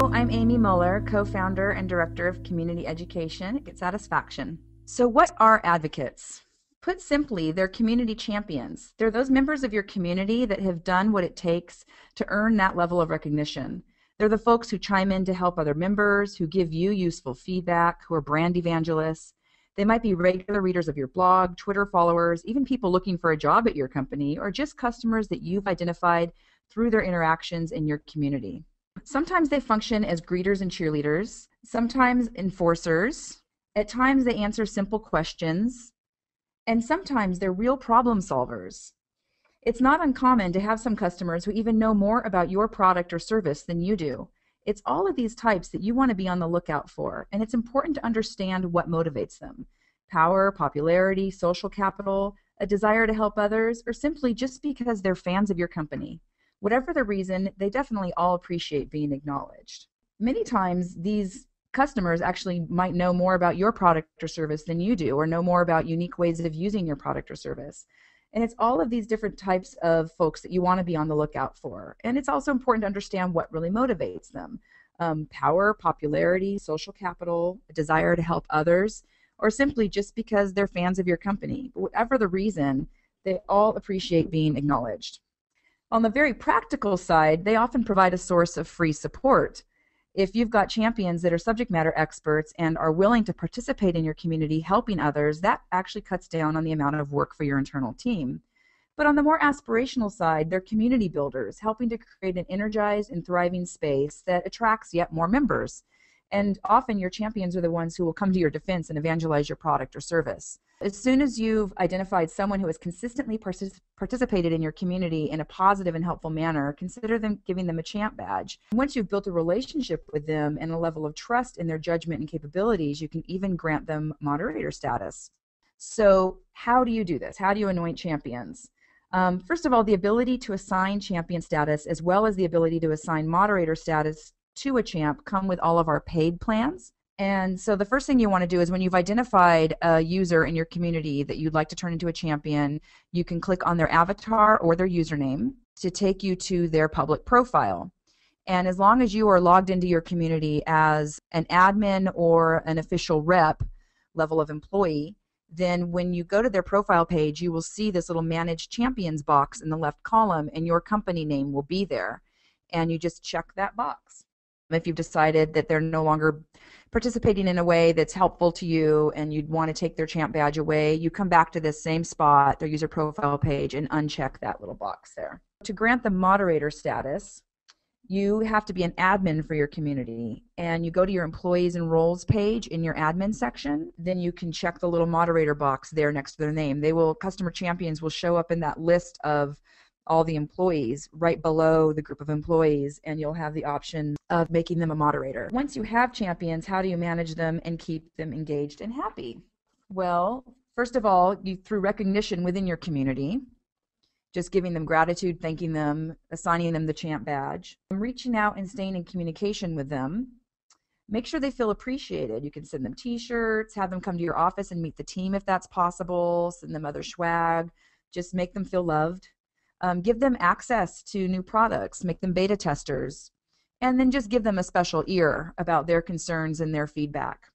Hello, I'm Amy Muller, co-founder and director of Community Education at Get Satisfaction. So what are advocates? Put simply, they're community champions. They're those members of your community that have done what it takes to earn that level of recognition. They're the folks who chime in to help other members, who give you useful feedback, who are brand evangelists. They might be regular readers of your blog, Twitter followers, even people looking for a job at your company, or just customers that you've identified through their interactions in your community. Sometimes they function as greeters and cheerleaders, sometimes enforcers. At times they answer simple questions, and sometimes they're real problem solvers. It's not uncommon to have some customers who even know more about your product or service than you do. It's all of these types that you want to be on the lookout for, and it's important to understand what motivates them. Power, popularity, social capital, a desire to help others, or simply just because they're fans of your company. Whatever the reason, they definitely all appreciate being acknowledged. Many times, these customers actually might know more about your product or service than you do, or know more about unique ways of using your product or service. And it's all of these different types of folks that you want to be on the lookout for. And it's also important to understand what really motivates them. Power, popularity, social capital, a desire to help others, or simply just because they're fans of your company. But whatever the reason, they all appreciate being acknowledged. On the very practical side, they often provide a source of free support. If you've got champions that are subject matter experts and are willing to participate in your community helping others, that actually cuts down on the amount of work for your internal team. But on the more aspirational side, they're community builders, helping to create an energized and thriving space that attracts yet more members. And often your champions are the ones who will come to your defense and evangelize your product or service. As soon as you've identified someone who has consistently participated in your community in a positive and helpful manner, consider them giving them a champ badge. Once you've built a relationship with them and a level of trust in their judgment and capabilities, you can even grant them moderator status. So how do you do this? How do you anoint champions? First of all, the ability to assign champion status as well as the ability to assign moderator status to a champ come with all of our paid plans. And so the first thing you want to do is when you've identified a user in your community that you'd like to turn into a champion, you can click on their avatar or their username to take you to their public profile. And as long as you are logged into your community as an admin or an official rep level of employee, then when you go to their profile page, you will see this little Manage Champions box in the left column, and your company name will be there. And you just check that box. If you've decided that they're no longer participating in a way that's helpful to you and you'd want to take their champ badge away, you come back to this same spot, their user profile page, and uncheck that little box there. To grant the moderator status, you have to be an admin for your community, and you go to your employees and roles page in your admin section. Then you can check the little moderator box there next to their name. Customer champions will show up in that list of all the employees right below the group of employees, and you'll have the option of making them a moderator. Once you have champions, how do you manage them and keep them engaged and happy? Well, first of all, through recognition within your community, just giving them gratitude, thanking them, assigning them the champ badge, reaching out and staying in communication with them. Make sure they feel appreciated. You can send them t-shirts, have them come to your office and meet the team if that's possible, send them other swag, just make them feel loved. Give them access to new products, make them beta testers, and then just give them a special ear about their concerns and their feedback.